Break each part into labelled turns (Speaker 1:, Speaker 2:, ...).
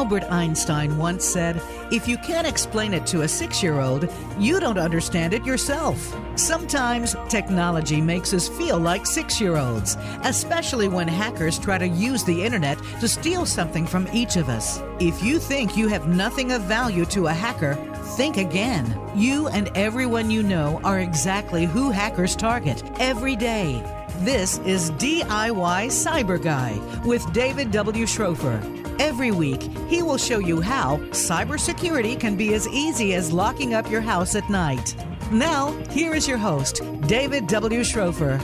Speaker 1: Albert Einstein once said, "If you can't explain it to a 6-year-old, you don't understand it yourself." Sometimes technology makes us feel like 6-year-olds, especially when hackers try to use the internet to steal something from each of us. If you think you have nothing of value to a hacker, think again. You and everyone you know are exactly who hackers target every day. This is DIY Cyber Guy with David W. Schrofer. Every week, he will show you how cybersecurity can be as easy as locking up your house at night. Now, here is your host, David W. Schrofer.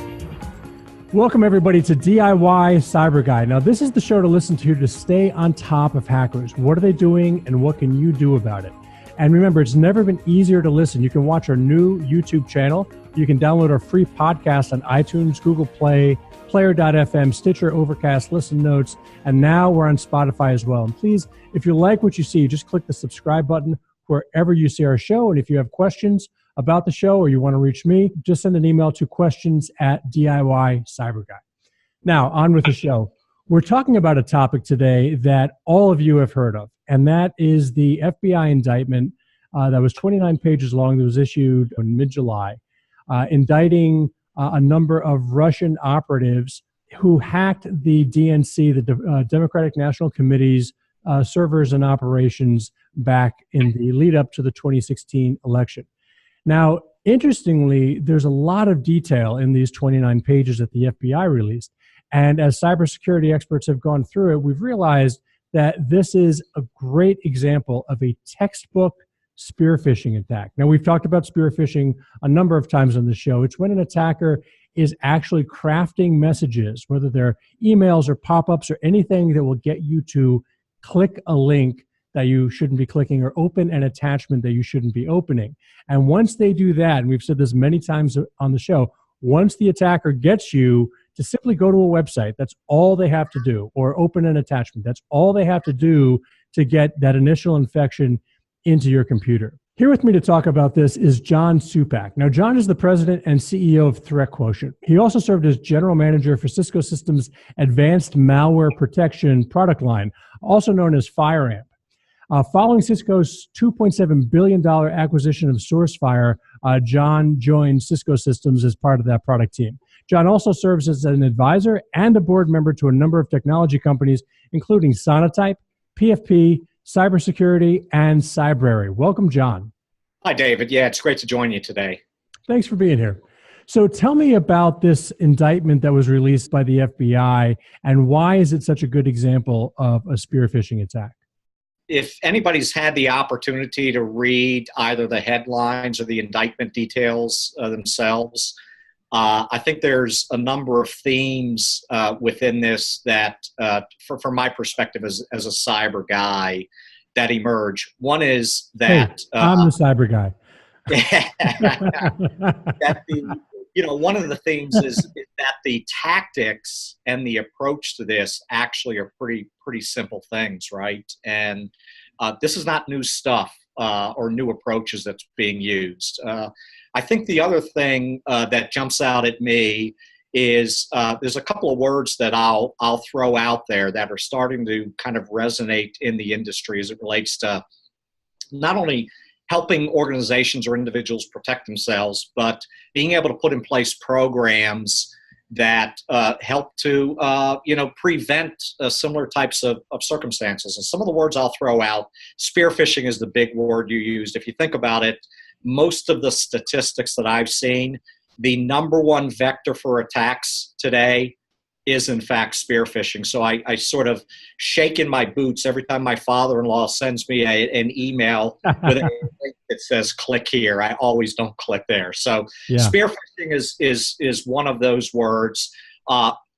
Speaker 2: Welcome, everybody, to DIY Cyber Guy. Now, this is the show to listen to stay on top of hackers. What are they doing, and what can you do about it? And remember, it's never been easier to listen. You can watch our new YouTube channel. You can download our free podcast on iTunes, Google Play, Player.fm, Stitcher, Overcast, Listen Notes, and now we're on Spotify as well. And please, if you like what you see, just click the subscribe button wherever you see our show. And if you have questions about the show or you want to reach me, just send an email to questions@DIY Cyber Guy. Now, on with the show. We're talking about a topic today that all of you have heard of, and that is the FBI indictment that was 29 pages long that was issued in mid-July, indicting a number of Russian operatives who hacked the DNC, the Democratic National Committee's servers and operations back in the lead up to the 2016 election. Now, interestingly, there's a lot of detail in these 29 pages that the FBI released. And as cybersecurity experts have gone through it, we've realized that this is a great example of a textbook spear phishing attack. Now, we've talked about spear phishing a number of times on the show. It's when an attacker is actually crafting messages, whether they're emails or pop-ups or anything that will get you to click a link that you shouldn't be clicking or open an attachment that you shouldn't be opening. And once they do that, and we've said this many times on the show, once the attacker gets you to simply go to a website, that's all they have to do, or open an attachment. That's all they have to do to get that initial infection into your computer. Here with me to talk about this is John Supak. Now, John is the president and CEO of Threat Quotient. He also served as general manager for Cisco Systems' advanced malware protection product line, also known as FireAmp. Following Cisco's $2.7 billion acquisition of SourceFire, John joined Cisco Systems as part of that product team. John also serves as an advisor and a board member to a number of technology companies, including Sonatype, PFP, Cybersecurity, and Cybrary. Welcome, John.
Speaker 3: Hi, David. Yeah, it's great to join you today.
Speaker 2: Thanks for being here. So tell me about this indictment that was released by the FBI, and why is it such a good example of a spear phishing attack?
Speaker 3: If anybody's had the opportunity to read either the headlines or the indictment details themselves, I think there's a number of themes within this that, from my perspective as a cyber guy, that emerge. One is that...
Speaker 2: Hey, I'm the cyber guy.
Speaker 3: One of the things is that the tactics and the approach to this actually are pretty simple things, right? And this is not new stuff or new approaches that's being used. I think the other thing that jumps out at me is there's a couple of words that I'll throw out there that are starting to kind of resonate in the industry as it relates to not only helping organizations or individuals protect themselves, but being able to put in place programs that help to prevent similar types of circumstances. And some of the words I'll throw out, spear phishing is the big word you used. If you think about it, most of the statistics that I've seen, the number one vector for attacks today is in fact spear phishing. So I sort of shake in my boots every time my father-in-law sends me an email with a link that says click here. I always don't click there. So spear phishing is one of those words.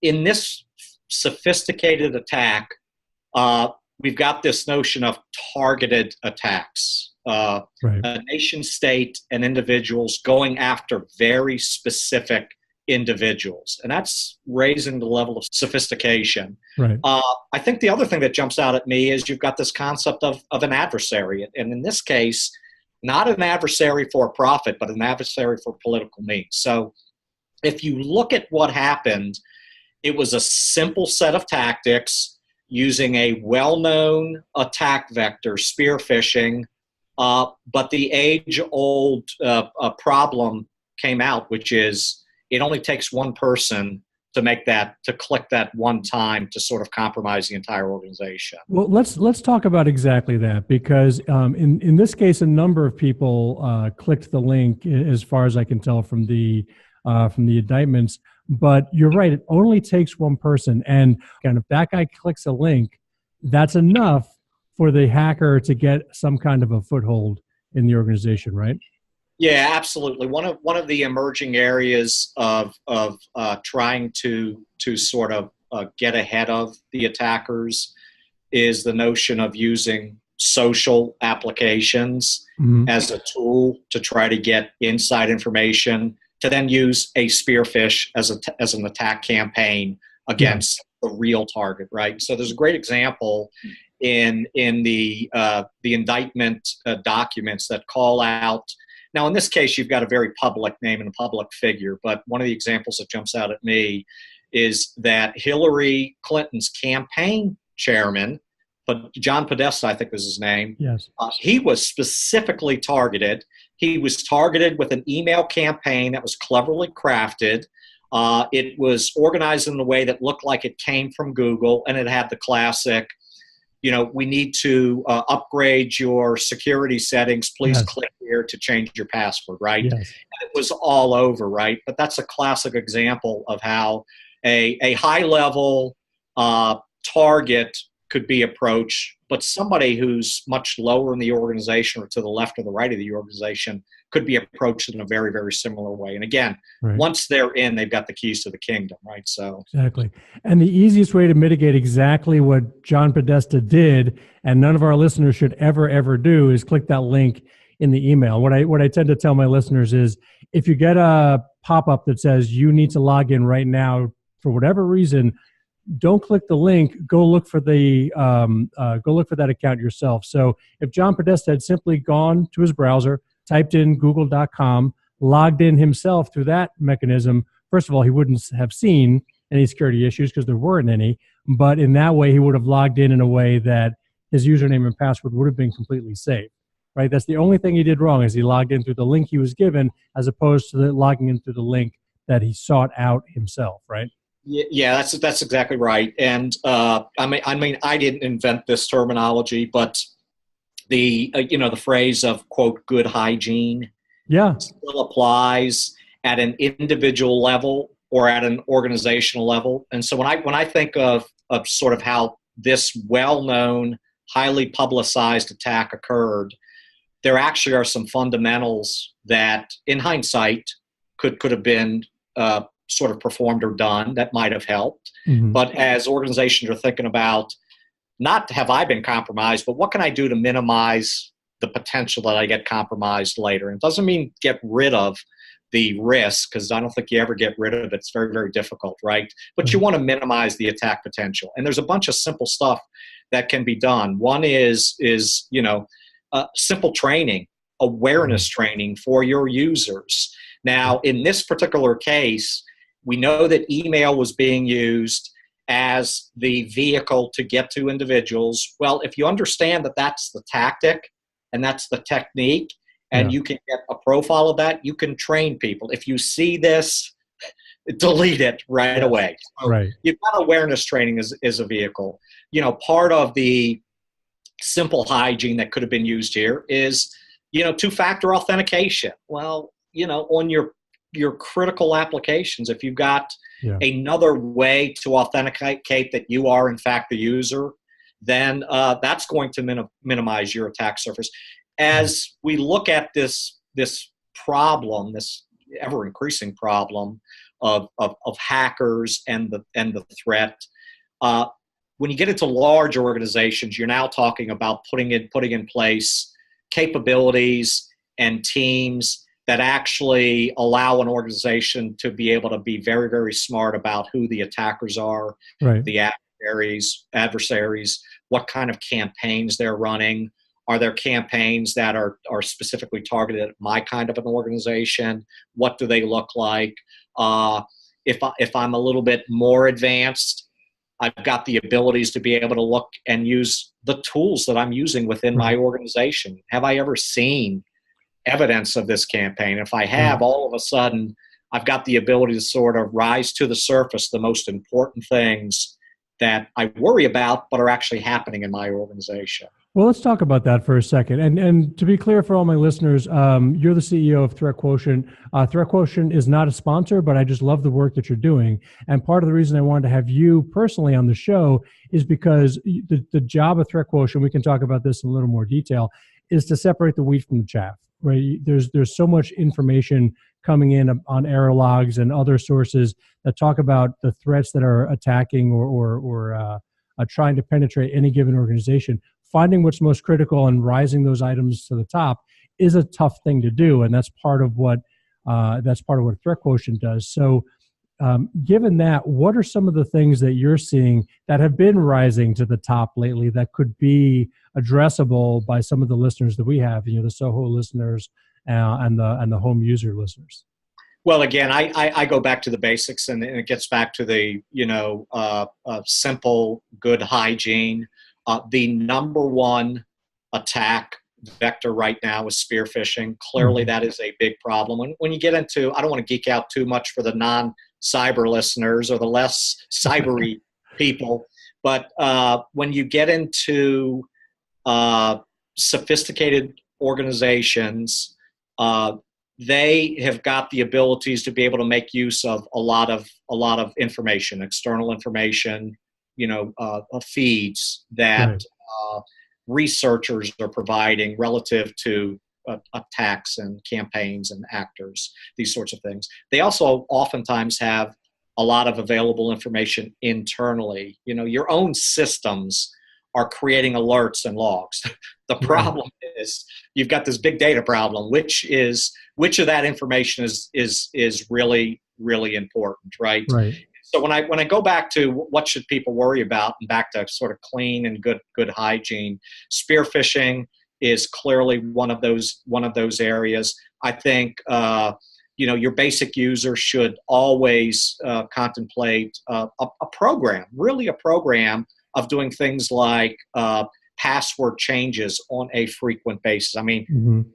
Speaker 3: In this sophisticated attack, we've got this notion of targeted attacks. A nation state and individuals going after very specific individuals, and that's raising the level of sophistication. I think the other thing that jumps out at me is you've got this concept of an adversary, and in this case, not an adversary for profit, but an adversary for political means. So if you look at what happened, it was a simple set of tactics using a well-known attack vector, spear phishing, but the age-old problem came out, which is it only takes one person to click that one time to sort of compromise the entire organization.
Speaker 2: Well, let's talk about exactly that, because in this case, a number of people clicked the link, as far as I can tell from the indictments. But you're right; it only takes one person, and if that guy clicks a link, that's enough for the hacker to get some kind of a foothold in the organization, right?
Speaker 3: Yeah, absolutely. One of the emerging areas of trying to sort of get ahead of the attackers is the notion of using social applications as a tool to try to get inside information, to then use a spearfish as an attack campaign against the real target, right? So there's a great example in the indictment documents that call out. Now, in this case, you've got a very public name and a public figure, but one of the examples that jumps out at me is that Hillary Clinton's campaign chairman, but John Podesta, I think was his name.
Speaker 2: Yes.
Speaker 3: He was specifically targeted. He was targeted with an email campaign that was cleverly crafted. It was organized in a way that looked like it came from Google, and it had the classic, we need to upgrade your security settings. Please click here to change your password, right?
Speaker 2: Yes.
Speaker 3: And it was all over, right? But that's a classic example of how a high-level target could be approached, but somebody who's much lower in the organization or to the left or the right of the organization could be approached in a very, very similar way. And again, once they're in, they've got the keys to the kingdom, right? So
Speaker 2: exactly. And the easiest way to mitigate exactly what John Podesta did, and none of our listeners should ever do, is click that link in the email. What I tend to tell my listeners is, if you get a pop-up that says you need to log in right now for whatever reason, don't click the link. Go look for that account yourself. So if John Podesta had simply gone to his browser, typed in google.com, logged in himself through that mechanism, first of all, he wouldn't have seen any security issues because there weren't any. But in that way, he would have logged in a way that his username and password would have been completely safe. Right? That's the only thing he did wrong, is he logged in through the link he was given, as opposed to logging in through the link that he sought out himself. Right?
Speaker 3: Yeah, that's exactly right. And I mean, I didn't invent this terminology, but the phrase of, quote, good hygiene still applies at an individual level or at an organizational level. And so when I think of sort of how this well-known, highly publicized attack occurred, there actually are some fundamentals that, in hindsight, could have been sort of performed or done that might have helped. But as organizations are thinking about, not have I been compromised, but what can I do to minimize the potential that I get compromised later? And it doesn't mean get rid of the risk, because I don't think you ever get rid of it. It's very, very difficult, right? But you want to minimize the attack potential. And there's a bunch of simple stuff that can be done. One is simple training, awareness training for your users. Now, in this particular case, we know that email was being used as the vehicle to get to individuals. Well, if you understand that that's the tactic and that's the technique, and you can get a profile of that, you can train people. If you see this, delete it right away. So you've got awareness training as a vehicle. Part of the simple hygiene that could have been used here is, two-factor authentication. Well, on your critical applications, if you've got another way to authenticate that you are in fact the user, then that's going to minimize your attack surface. As we look at this problem, this ever-increasing problem of hackers and the threat, when you get into large organizations, you're now talking about putting in place capabilities and teams that actually allow an organization to be able to be very, very smart about who the attackers are, the adversaries, what kind of campaigns they're running. Are there campaigns that are specifically targeted at my kind of an organization? What do they look like? If I'm a little bit more advanced, I've got the abilities to be able to look and use the tools that I'm using within my organization. Have I ever seen evidence of this campaign? If I have, all of a sudden, I've got the ability to sort of rise to the surface the most important things that I worry about but are actually happening in my organization.
Speaker 2: Well, let's talk about that for a second. And to be clear for all my listeners, you're the CEO of Threat Quotient. Threat Quotient is not a sponsor, but I just love the work that you're doing. And part of the reason I wanted to have you personally on the show is because the job of Threat Quotient, we can talk about this in a little more detail, is to separate the wheat from the chaff. Right? There's so much information coming in on error logs and other sources that talk about the threats that are attacking or trying to penetrate any given organization. Finding what's most critical and rising those items to the top is a tough thing to do, and that's part of what Threat Quotient does. So, given that, what are some of the things that you're seeing that have been rising to the top lately that could be addressable by some of the listeners that we have? The Soho listeners and the home user listeners.
Speaker 3: Well, again, I go back to the basics, and it gets back to the simple good hygiene. The number one attack vector right now is spear phishing. Clearly, that is a big problem. When you get into, I don't want to geek out too much for the non-cyber listeners or the less cybery people, but when you get into sophisticated organizations, they have got the abilities to be able to make use of a lot of information, external information, feeds that researchers are providing relative to attacks and campaigns and actors, these sorts of things. They also oftentimes have a lot of available information internally. Your own systems are creating alerts and logs. The problem is you've got this big data problem, which of that information is really, really important, right?
Speaker 2: Right.
Speaker 3: So when I go back to what should people worry about, and back to sort of clean and good hygiene, spear phishing is clearly one of those areas. I think your basic user should always contemplate a program of doing things like password changes on a frequent basis. I mean,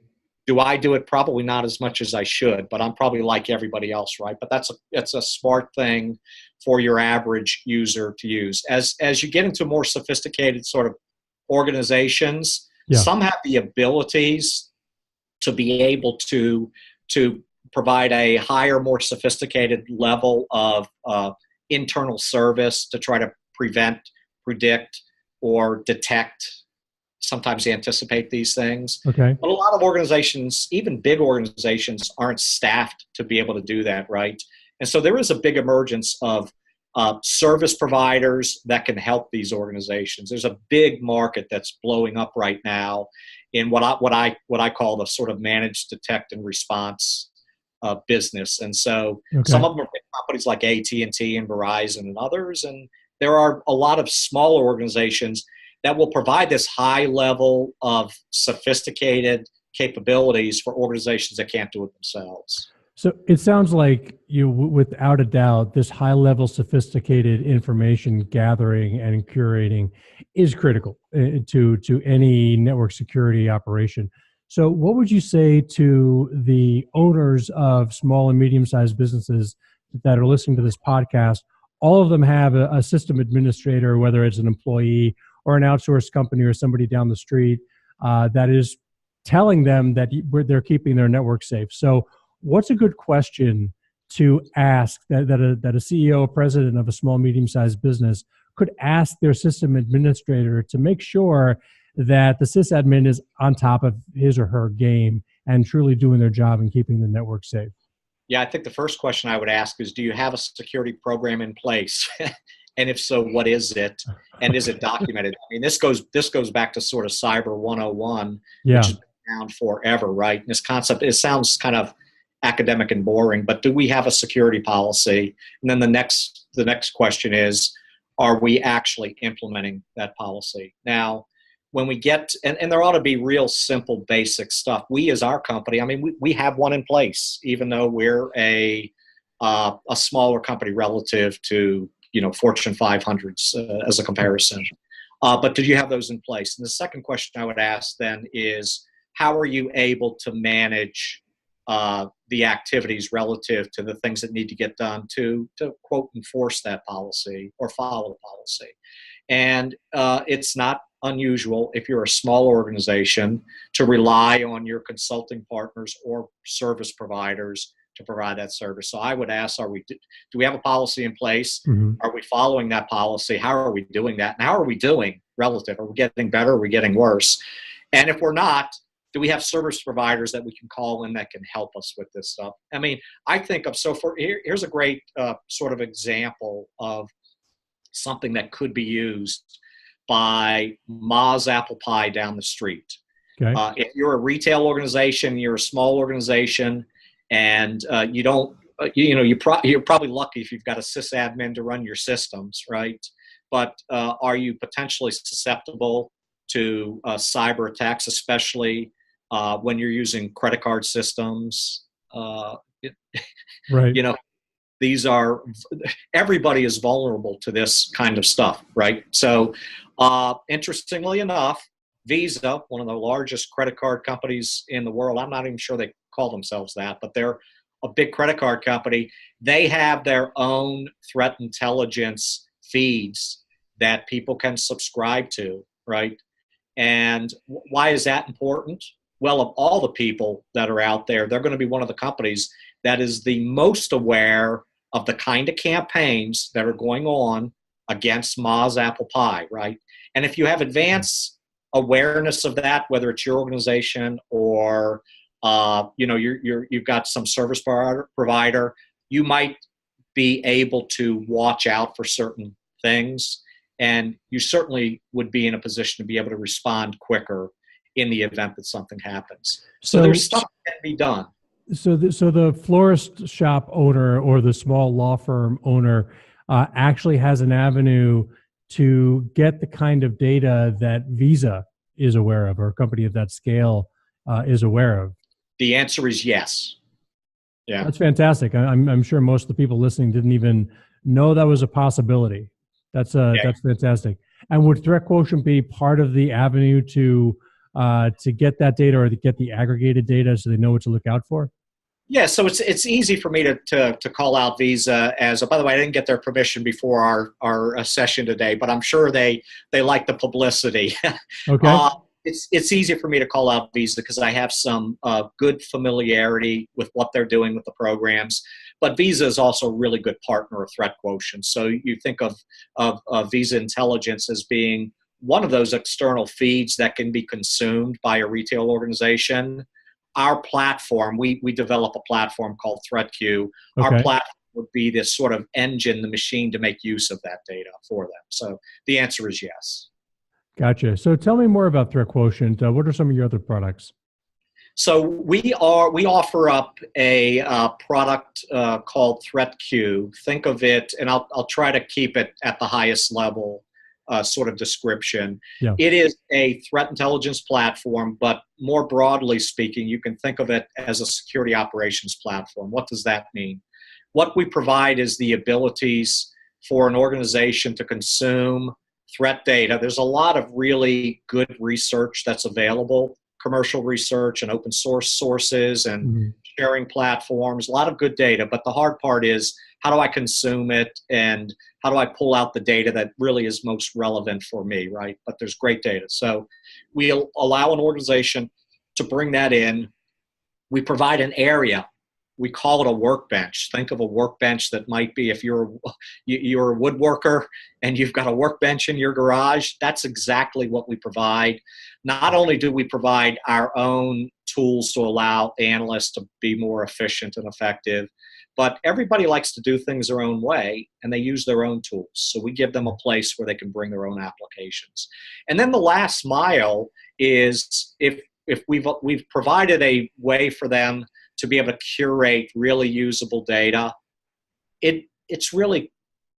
Speaker 3: do I do it? Probably not as much as I should, but I'm probably like everybody else, right? But that's a smart thing for your average user to use. As you get into more sophisticated sort of organizations, some have the abilities to be able to provide a higher, more sophisticated level of internal service to try to prevent, predict, or detect, sometimes anticipate these things.
Speaker 2: Okay.
Speaker 3: But a lot of organizations, even big organizations, aren't staffed to be able to do that, right? And so there is a big emergence of service providers that can help these organizations. There's a big market that's blowing up right now in what I call the sort of managed detect and response business. And so some of them are big companies like AT&T and Verizon and others, and there are a lot of smaller organizations that will provide this high level of sophisticated capabilities for organizations that can't do it themselves.
Speaker 2: So it sounds like without a doubt, this high level sophisticated information gathering and curating is critical to any network security operation. So what would you say to the owners of small and medium-sized businesses that are listening to this podcast? All of them have a system administrator, whether it's an employee or an outsourced company or somebody down the street that is telling them that they're keeping their network safe. So what's a good question to ask that a CEO or president of a small, medium-sized business could ask their system administrator to make sure that the sysadmin is on top of his or her game and truly doing their job and keeping the network safe?
Speaker 3: Yeah, I think the first question I would ask is, do you have a security program in place? And if so, what is it? And is it documented? I mean, this goes back to sort of Cyber 101, which has been around forever, right? And this concept, it sounds kind of academic and boring, but do we have a security policy? And then the next question is, are we actually implementing that policy? Now, when we get, and there ought to be real simple, basic stuff. We as our company, I mean, we have one in place, even though we're a smaller company relative to Fortune 500s as a comparison. But did you have those in place? And the second question I would ask then is, how are you able to manage the activities relative to the things that need to get done to quote, enforce that policy or follow the policy? And it's not unusual if you're a small organization to rely on your consulting partners or service providers to provide that service. So I would ask, do we have a policy in place?
Speaker 2: Mm-hmm.
Speaker 3: Are we following that policy? How are we doing that? And how are we doing relative? Are we getting better? Are we getting worse? And if we're not, do we have service providers that we can call in that can help us with this stuff? I mean, I think here's a great sort of example of something that could be used by Ma's Apple Pie down the street.
Speaker 2: Okay.
Speaker 3: If you're a retail organization, you're a small organization, and you don't, you're probably lucky if you've got a sysadmin to run your systems, right? But are you potentially susceptible to cyber attacks, especially when you're using credit card systems?
Speaker 2: Right.
Speaker 3: Everybody is vulnerable to this kind of stuff, right? So interestingly enough, Visa, one of the largest credit card companies in the world, I'm not even sure they call themselves that, but they're a big credit card company. They have their own threat intelligence feeds that people can subscribe to, right? And why is that important? Well, of all the people that are out there, they're going to be one of the companies that is the most aware of the kind of campaigns that are going on against Ma's Apple Pie, right? And if you have advanced awareness of that, whether it's your organization or you've got some service provider, you might be able to watch out for certain things, and you certainly would be in a position to be able to respond quicker in the event that something happens. So there's stuff that can be done.
Speaker 2: So the florist shop owner or the small law firm owner actually has an avenue to get the kind of data that Visa is aware of, or a company of that scale is aware of.
Speaker 3: The answer is yes. Yeah,
Speaker 2: that's fantastic. I'm sure most of the people listening didn't even know that was a possibility. That's fantastic. And would Threat Quotient be part of the avenue to get that data, or to get the aggregated data so they know what to look out for?
Speaker 3: Yeah, so it's easy for me to call out Visa as by the way, I didn't get their permission before our session today, but I'm sure they like the publicity.
Speaker 2: Okay.
Speaker 3: It's easy for me to call out Visa because I have some good familiarity with what they're doing with the programs. But Visa is also a really good partner of Threat Quotient. So you think of Visa Intelligence as being one of those external feeds that can be consumed by a retail organization. Our platform, we develop a platform called ThreatQ. Okay. Our platform would be this sort of engine, the machine to make use of that data for them. So the answer is yes.
Speaker 2: Gotcha. So tell me more about Threat Quotient. What are some of your other products?
Speaker 3: So we offer up a product called ThreatQ. Think of it, and I'll try to keep it at the highest level sort of description. Yeah. It is a threat intelligence platform, but more broadly speaking, you can think of it as a security operations platform. What does that mean? What we provide is the abilities for an organization to consume threat data. There's a lot of really good research that's available, commercial research and open source sources and sharing platforms, a lot of good data. But the hard part is, how do I consume it, and how do I pull out the data that really is most relevant for me, right? But there's great data. So we'll allow an organization to bring that in. We provide an area. We call it a workbench. Think of a workbench that might be, if you're a woodworker and you've got a workbench in your garage, that's exactly what we provide. Not only do we provide our own tools to allow analysts to be more efficient and effective, but everybody likes to do things their own way, and they use their own tools. So we give them a place where they can bring their own applications. And then the last mile is if we've provided a way for them to be able to curate really usable data, it's really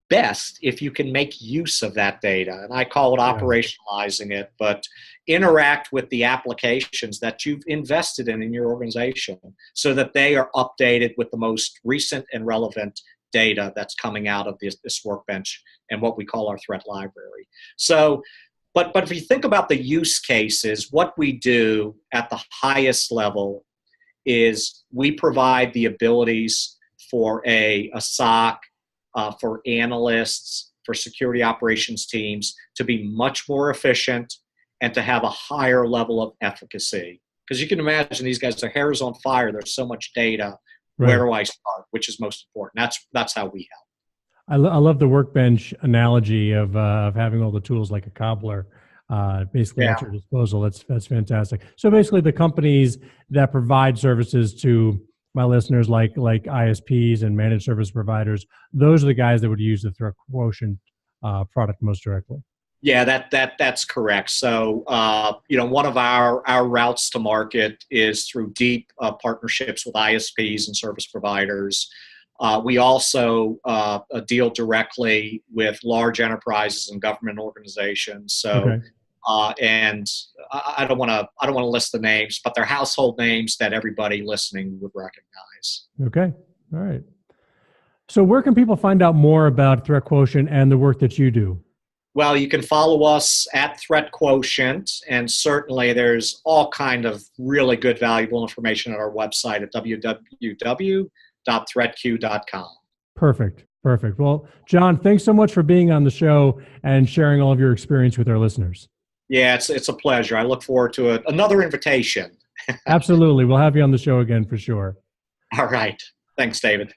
Speaker 3: best if you can make use of that data. And I call it operationalizing it, but interact with the applications that you've invested in your organization so that they are updated with the most recent and relevant data that's coming out of this workbench and what we call our threat library. So, but if you think about the use cases, what we do at the highest level is we provide the abilities for a SOC, for analysts, for security operations teams to be much more efficient and to have a higher level of efficacy. Because you can imagine these guys, their hair is on fire. There's so much data. Right. Where do I start? Which is most important. That's how we help.
Speaker 2: I love the workbench analogy of having all the tools like a cobbler, basically at your disposal. That's fantastic. So basically, the companies that provide services to my listeners, like ISPs and managed service providers, those are the guys that would use the Threat Quotient product most directly.
Speaker 3: Yeah, that's correct. So, one of our routes to market is through deep partnerships with ISPs and service providers. We also deal directly with large enterprises and government organizations. So, and I don't want to list the names, but they're household names that everybody listening would recognize.
Speaker 2: Okay, all right. So, where can people find out more about Threat Quotient and the work that you do?
Speaker 3: Well, you can follow us at Threat Quotient, and certainly there's all kind of really good, valuable information at our website at www.threatq.com.
Speaker 2: Perfect. Well, John, thanks so much for being on the show and sharing all of your experience with our listeners.
Speaker 3: Yeah, it's a pleasure. I look forward to another invitation.
Speaker 2: Absolutely. We'll have you on the show again for sure.
Speaker 3: All right. Thanks, David.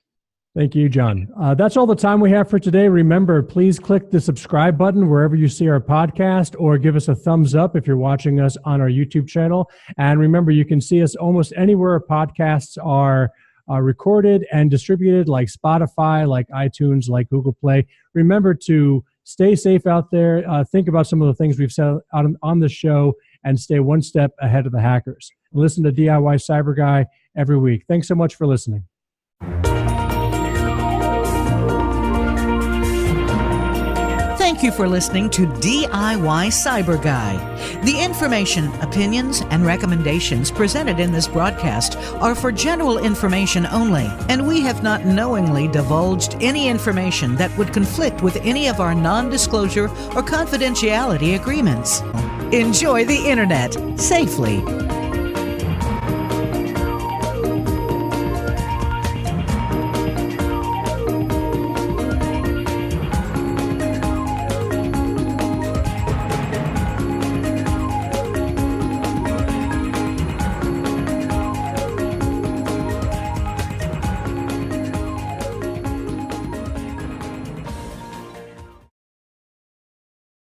Speaker 2: Thank you, John. That's all the time we have for today. Remember, please click the subscribe button wherever you see our podcast, or give us a thumbs up if you're watching us on our YouTube channel. And remember, you can see us almost anywhere our podcasts are recorded and distributed, like Spotify, like iTunes, like Google Play. Remember to stay safe out there. Think about some of the things we've said on the show and stay one step ahead of the hackers. Listen to DIY Cyber Guy every week. Thanks so much for listening.
Speaker 1: Thank you for listening to DIY Cyber Guy. The information, opinions, and recommendations presented in this broadcast are for general information only, and we have not knowingly divulged any information that would conflict with any of our non-disclosure or confidentiality agreements. Enjoy the internet safely.